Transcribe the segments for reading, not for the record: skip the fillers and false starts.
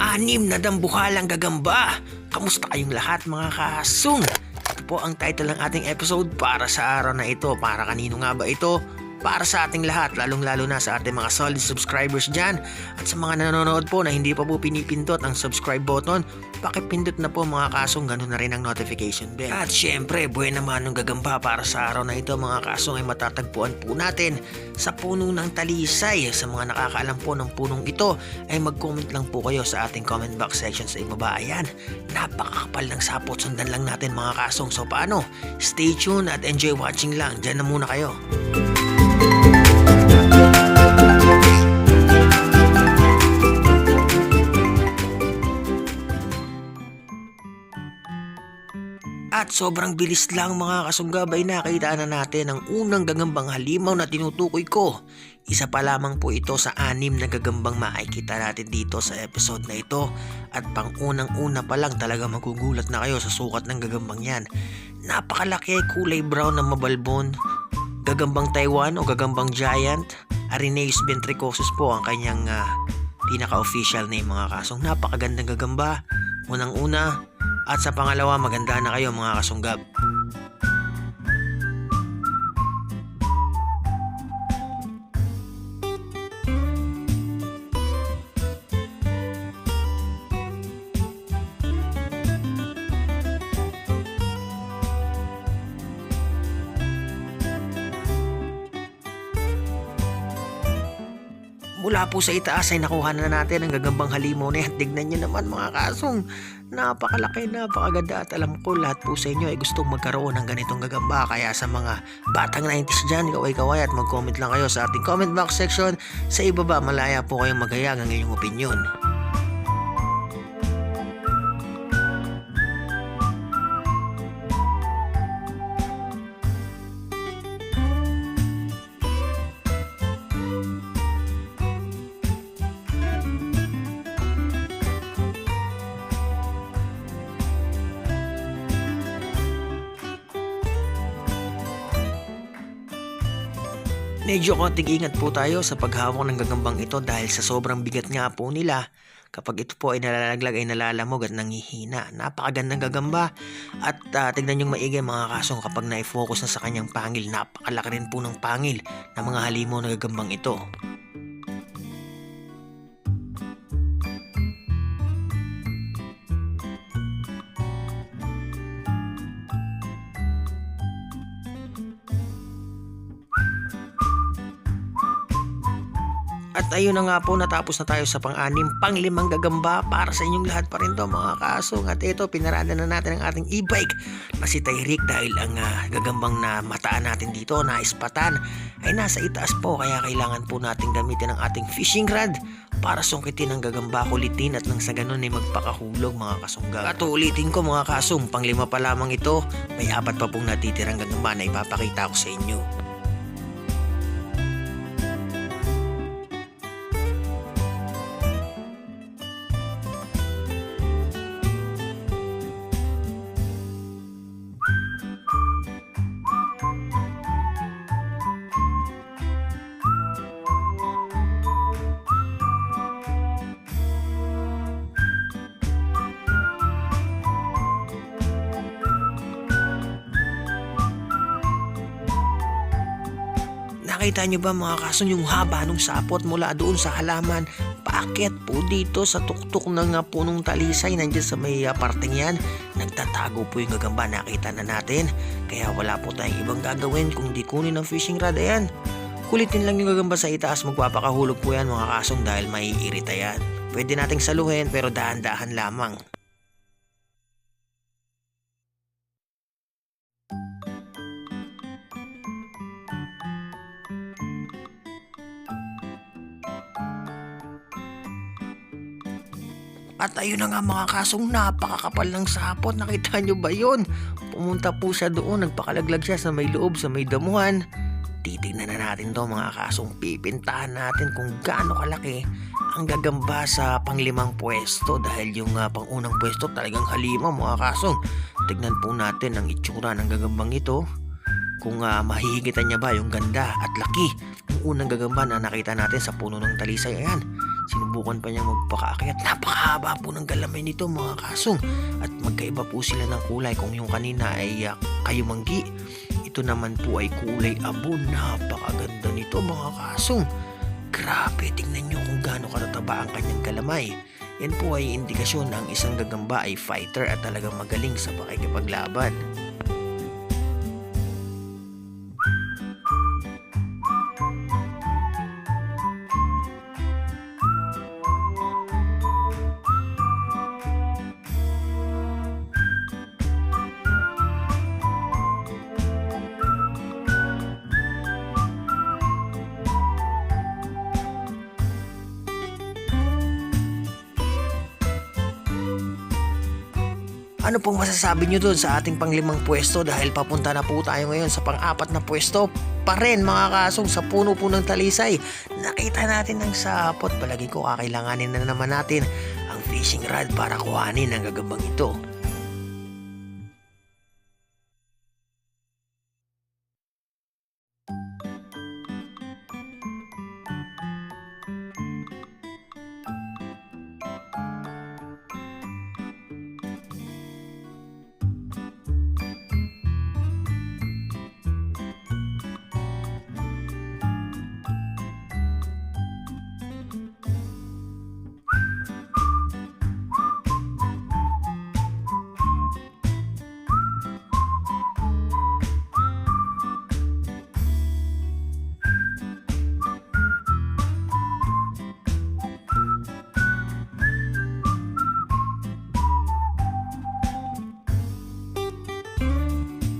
Anim na dambuhalang gagamba. Kamusta kayong lahat mga kasung? Ito po ang title ng ating episode para sa araw na ito. Para kanino nga ba ito? Para sa ating lahat, lalong-lalo na sa ating mga solid subscribers dyan. At sa mga nanonood po na hindi pa po pinipindot ang subscribe button, pakipindot na po mga kasong, ganun na rin ang notification bell. At syempre, buhay naman ng gagamba para sa araw na ito mga kasong ay matatagpuan po natin sa puno ng talisay. Sa mga nakakaalam po ng punong ito ay mag-comment lang po kayo sa ating comment box section sa ibaba. Ayan, napakakapal ng sapot, sundan lang natin mga kasong. So paano? Stay tuned at enjoy watching lang. Diyan na muna kayo. At sobrang bilis lang mga kasunggabay, nakita na natin ang unang gagambang halimaw na tinutukoy ko. Isa pa lamang po ito sa 6 na gagambang makikita natin dito sa episode na ito. At pang unang-una pa lang talaga magugulat na kayo sa sukat ng gagambang yan. Napakalaki, kulay brown na mabalbon. Gagambang Taiwan o gagambang giant. Arenaeus ventricosus po ang kanyang pinaka-official name mga kasong. Napakagandang gagamba. Unang-una. At sa pangalawa, maganda na kayo mga kasunggab. Mula po sa itaas ay nakuha na natin ang gagambang halimaw na yan. Tignan nyo naman mga kasong. Napakalaki, napakaganda at alam ko lahat po sa inyo ay gustong magkaroon ng ganitong gagamba. Kaya sa mga batang 90s dyan, kaway-kaway at mag-comment lang kayo sa ating comment box section. Sa ibaba, malaya po kayong maghayag ang inyong opinion. Medyo konting ingat po tayo sa paghawak ng gagambang ito dahil sa sobrang bigat nga po nila. Kapag ito po ay nalalaglag ay nalalamog at nangihina. Napakagandang gagamba at tignan nyo maigi mga kasong kapag na-focus na sa kanyang pangil. Napakalaki rin po ng pangil ng mga halimaw na gagambang ito. At ayun na nga po, natapos na tayo sa pang-6, pang-5 gagamba para sa inyong lahat pa rin to mga kasong. At ito, pinarada na natin ang ating e-bike na si Tyrick dahil ang gagambang na mataan natin dito na ispatan ay nasa itaas po. Kaya kailangan po natin gamitin ang ating fishing rod para sungkitin ang gagamba, kulitin at nang sa ganun ay magpakahulog mga kasungga. At ulitin ko mga kasong, pang-5 pa lamang ito, may 4 pa pong natitirang gagamba na ipapakita ko sa inyo. Nakita nyo ba mga kasong yung haba ng sapot mula doon sa halaman paakyat po dito sa tuktok ng punong talisay nandiyan sa may parteng yan. Nagtatago po yung gagamba, nakita na natin. Kaya wala po tayong ibang gagawin kung di kunin ng fishing rod. Ayan, kulitin lang yung gagamba sa itaas, magpapakahulog po yan mga kasong dahil maiirita yan. Pwede nating saluhin pero dahan-dahan lamang. At ayun na nga mga kasong, napakakapal ng sapot. Nakita nyo ba yun? Pumunta po siya doon, nagpakalaglag siya sa may loob, sa may damuhan. Titignan na natin to mga kasong, pipintahan natin kung gaano kalaki ang gagamba sa panglimang pwesto dahil yung pangunang pwesto talagang halimaw mga kasong. Tignan po natin ang itsura ng gagambang ito, kung mahihigitan niya ba yung ganda at laki ng unang gagamba na nakita natin sa puno ng talisay. Ayan, sinubukan pa niya magpakaakyat. Napakahaba po ng galamay nito mga kasong, at magkaiba po sila ng kulay. Kung yung kanina ay kayumanggi, ito naman po ay kulay abo. Napakaganda nito mga kasong. Grabe, tingnan nyo kung gaano katataba ang kanyang galamay. Yan po ay indikasyon na ang isang gagamba ay fighter at talagang magaling sa pakikipaglaban. Ano pong masasabi nyo dun sa ating panglimang pwesto, dahil papunta na po tayo ngayon sa pang-apat na pwesto pa rin mga kasong, sa puno po ng talisay. Nakita natin ang sapot, palagi ko kakailanganin na naman natin ang fishing rod para kuhanin ang gagambang ito.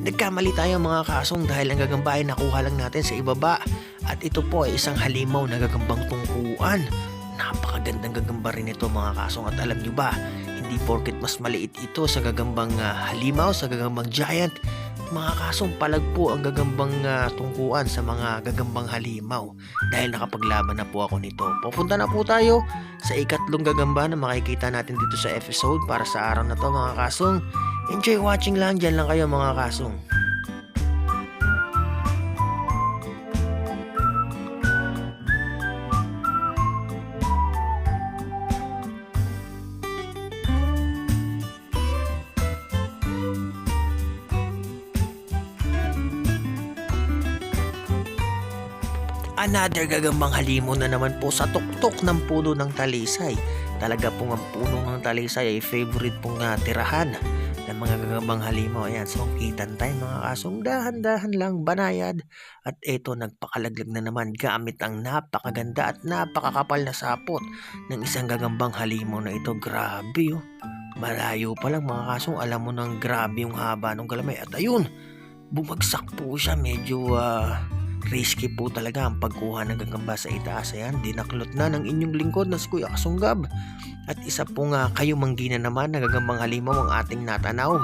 Nagkamali tayo mga kasong dahil ang gagamba ay nakuha lang natin sa ibaba, at ito po ay isang halimaw na gagambang tungkuan. Napakagandang gagamba rin ito mga kasong, at alam nyo ba, hindi porket mas maliit ito sa gagambang halimaw, sa gagambang giant, mga kasong palag po ang gagambang tungkuan sa mga gagambang halimaw, dahil nakapaglaban na po ako nito. Pupunta na po tayo sa ikatlong gagamba na makikita natin dito sa episode para sa araw na to mga kasong. Enjoy watching lang, dyan lang kayo mga kasong. Another gagambang halimaw na naman po sa tuktok ng puno ng talisay. Talaga pong ang puno ng talisay ay favorite pong tirahan ng mga gagambang halimaw. Ayan, so kitan tayo mga kasong, dahan-dahan lang, banayad. At eto, nagpakalaglag na naman gamit ang napakaganda at napakakapal na sapot ng isang gagambang halimaw na ito. Grabe oh, malayo pa lang mga kasong, alam mo nang grabe yung haba ng galamay. At ayun, bumagsak po siya. Medyo risky po talaga ang pagkuha ng gagamba sa itaas. Ayan, dinaklot na ng inyong lingkod na si Kuya Kasunggab. At isa pong kayumanggi na naman na gagambang halimaw ang ating natanaw.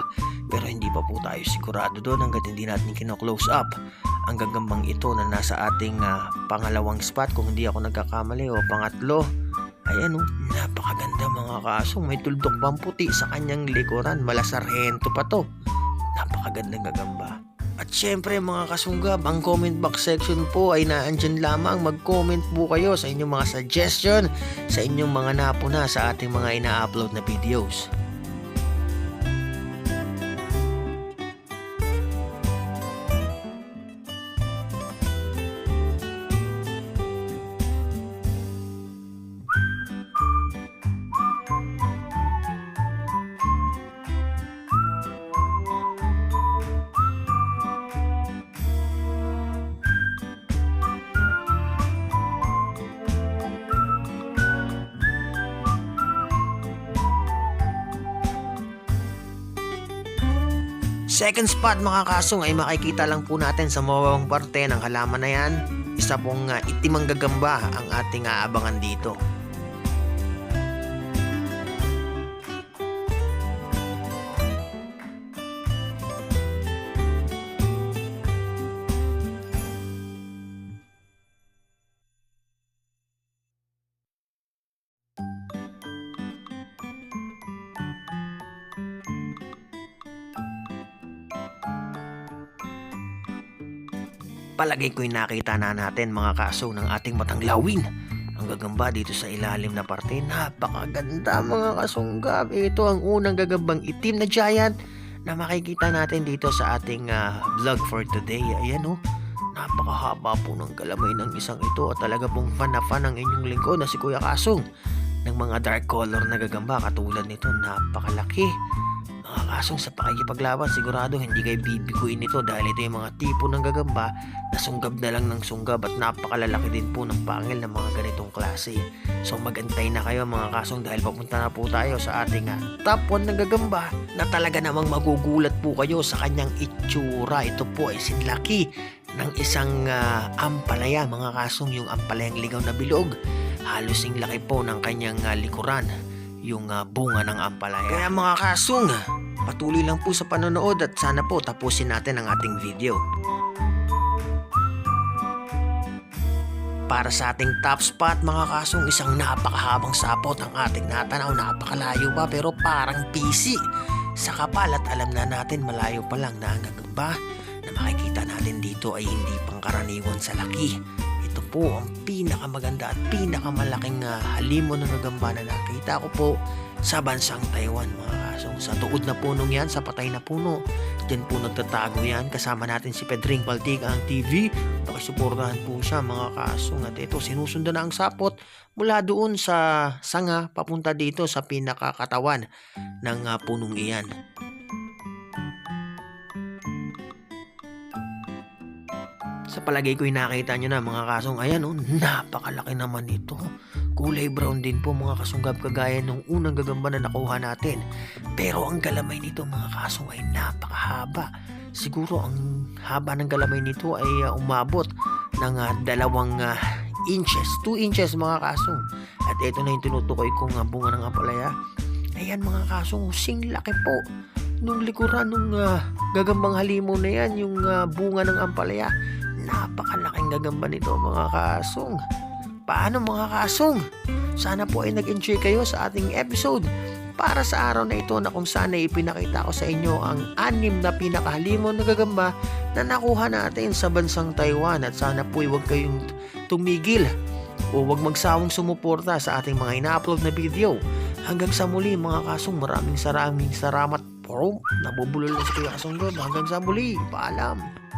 Pero hindi pa po tayo sigurado doon hanggat hindi natin kino-close up ang gagambang ito na nasa ating pangalawang spot, kung hindi ako nagkakamali, o pangatlo. Ayan oh, napakaganda mga kasong, may tuldok pang puti sa kanyang likuran, malasarhento pa to. Napakagandang gagamba. At syempre mga kasunggab, ang comment box section po ay naandyan lamang. Mag-comment po kayo sa inyong mga suggestion, sa inyong mga napuna sa ating mga ina-upload na videos. Second spot mga kasong ay makikita lang po natin sa mababang parte ng halaman na yan. Isa pong itimang gagamba ang ating aabangan dito. palagay ko'y nakita na natin mga kasong ng ating matanglawin. Ang gagamba dito sa ilalim na parte, napakaganda mga kasunggab. Ito ang unang gagambang itim na giant na makikita natin dito sa ating vlog for today. Ayan oh, napakahaba po ng galamay ng isang ito at talaga pong fan na fan ng inyong lingkod na si Kuya Kasong ng mga dark color na gagamba katulad nito. Napakalaki. Mga Kasong, sa pakikipaglaban sigurado hindi kayo bibiguin ito dahil ito yung mga tipo ng gagamba na sunggab na lang ng sunggab at napakalalaki din po ng pangil ng mga ganitong klase. So magantay na kayo mga Kasong dahil papunta na po tayo sa ating top 1 ng gagamba na talaga namang magugulat po kayo sa kanyang itsura. Ito po ay sinlaki ng isang ampalaya mga Kasong, yung ampalayang ligaw na bilog. Halos yung laki po ng kanyang likuran, yung bunga ng ampalaya. Kaya mga Kasong, patuloy lang po sa panonood at sana po tapusin natin ang ating video. Para sa ating top spot mga Kasong, isang napakahabang sapot ang ating natanaw. Napakalayo pa pero parang PC sa kapal at alam na natin malayo pa lang na ang gagamba na makikita natin dito ay hindi pangkaraniwan sa laki. Ito po ang pinakamaganda at pinakamalaking halimon ng gagamba na nakita ko po sa bansang Taiwan mga Kasong. Sa tuod na punong yan, sa patay na puno, dyan po nagtatago yan. Kasama natin si Pedring Paltig ang TV. Pakisuportahan po siya mga Kasong. At ito, sinusundan na ang sapot mula doon sa sanga papunta dito sa pinakakatawan ng punong iyan. Sa palagay ko'y nakita nyo na mga Kasong. Ayan oh, napakalaki naman ito. Kulay brown din po mga kasunggab kagaya nung unang gagamba na nakuha natin. Pero ang galamay nito mga Kasong ay napakahaba. Siguro ang haba ng galamay nito ay umabot ng 2 inches. 2 inches mga Kasong. At ito na yung tinutukoy kong bunga ng ampalaya. Ayan mga Kasong, sing laki po nung likuran nung gagambang halimon na yan, yung bunga ng ampalaya. Napakalaking gagamba nito mga Kasong. Paano mga Kasong? Sana po ay nag-enjoy kayo sa ating episode para sa araw na ito na kung saan ay ipinakita ko sa inyo ang 6 na pinakahalimon na gagamba na nakuha natin sa bansang Taiwan. At sana po ay huwag kayong tumigil o huwag magsawang sumuporta sa ating mga ina-upload na video. Hanggang sa muli mga Kasong, maraming salamat po. Nabubulol na si Kuya Kasong doon. Hanggang sa muli, paalam.